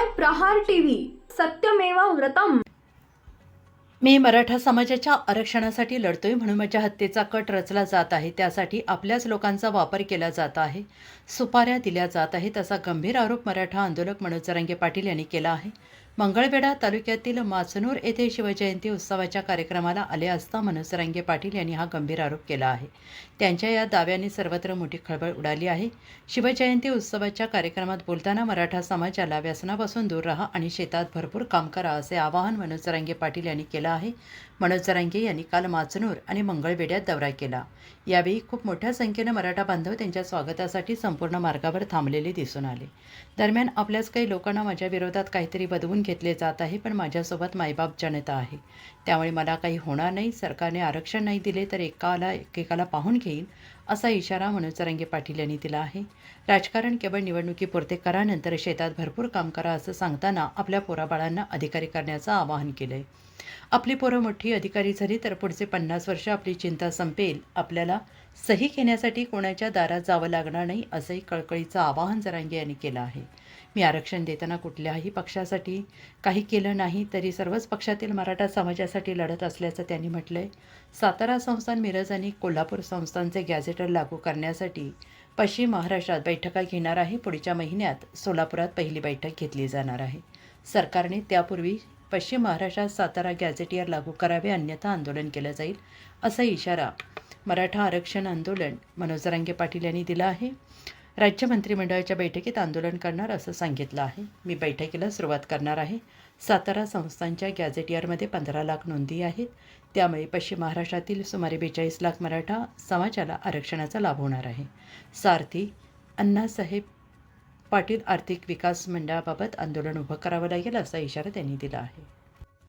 पाहताय प्रहार टीव्ही, सत्यमेव व्रतम। मी मराठा समाजाच्या आरक्षणासाठी लढतोय म्हणून माझ्या हत्येचा कट रचला जात आहे। त्यासाठी आपल्याच लोकांचा वापर केला जात आहे, सुपाऱ्या दिल्या जात आहेत, असा गंभीर आरोप मराठा आंदोलक मनोज जरांगे पाटील यांनी केला आहे। मंगळवेढा तालुक्यातील माचनूर येथे शिवजयंती उत्सवाच्या कार्यक्रमाला आले असता मनोज जरांगे पाटील यांनी हा गंभीर आरोप केला आहे। त्यांच्या या दाव्याने सर्वत्र मोठी खळबळ उडाली आहे। शिवजयंती उत्सवाच्या कार्यक्रमात बोलताना मराठा समाजाला व्यसनापासून दूर राहा आणि शेतात भरपूर काम करा असे आवाहन मनोज जरांगे पाटील यांनी केलं आहे। मनोज जरांगे यांनी काल माचनूर आणि मंगळवेढ्यात दौरा केला। यावेळी खूप मोठ्या संख्येने मराठा बांधव त्यांच्या स्वागतासाठी संपूर्ण मार्गावर थांबलेले दिसून आले। दरम्यान आपल्याच काही लोकांना माझ्या विरोधात काहीतरी बदवून घेतले जात आहे, पण माझ्यासोबत मायबाप जनता आहे, त्यामुळे मला काही होणार नाही। सरकारने आरक्षण नाही दिले तर एकेकाला पाहून घेईल असा इशारा मनोज जरांगे पाटील यांनी दिला आहे। राजकारण केवळ निवडणुकीपुरते करा, नंतर शेतात भरपूर काम करा असं सांगताना आपल्या पोराबाळांना अधिकारी करण्याचं आवाहन केलंय। आपली पोरं मोठी अधिकारी झाली तर पुढचे 50 वर्ष आपली चिंता संपेल। आपल्याला सही घेण्यासाठी कोणाच्या दारात जावं लागणार नाही असंही कळकळीचं आवाहन जरांगे यांनी केलं आहे। मी आरक्षण देताना कुठल्याही पक्षासाठी काही केलं नाही, तरी सर्वच पक्षातील मराठा समाजासाठी लढत असल्याचं त्यांनी म्हटलंय। सातारा संस्थान, मिरज आणि कोल्हापूर संस्थानचे गॅझेटर लागू करण्यासाठी पश्चिम महाराष्ट्रात बैठका घेणार आहे। पुढच्या महिन्यात सोलापुरात पहिली बैठक घेतली जाणार आहे। सरकारने त्यापूर्वी पश्चिम महाराष्ट्रात सातारा गॅझेटियर लागू करावे, अन्यथा आंदोलन केलं जाईल असा इशारा मराठा आरक्षण आंदोलन मनोज जरांगे पाटील यांनी दिला आहे। राज्य मंत्रिमंडळाच्या बैठकीत आंदोलन करणार असं सांगितलं आहे। मी बैठकीला सुरुवात करणार आहे। सातारा संस्थानच्या गॅझेटियरमध्ये 15 लाख नोंदी आहेत, त्यामुळे पश्चिम महाराष्ट्रातील सुमारे 42 लाख मराठा समाजाला आरक्षणाचा लाभ होणार आहे। सारथी अण्णासाहेब पाटील आर्थिक विकास मंडळाबाबत आंदोलन उभं करावं लागेल असा इशारा त्यांनी दिला आहे।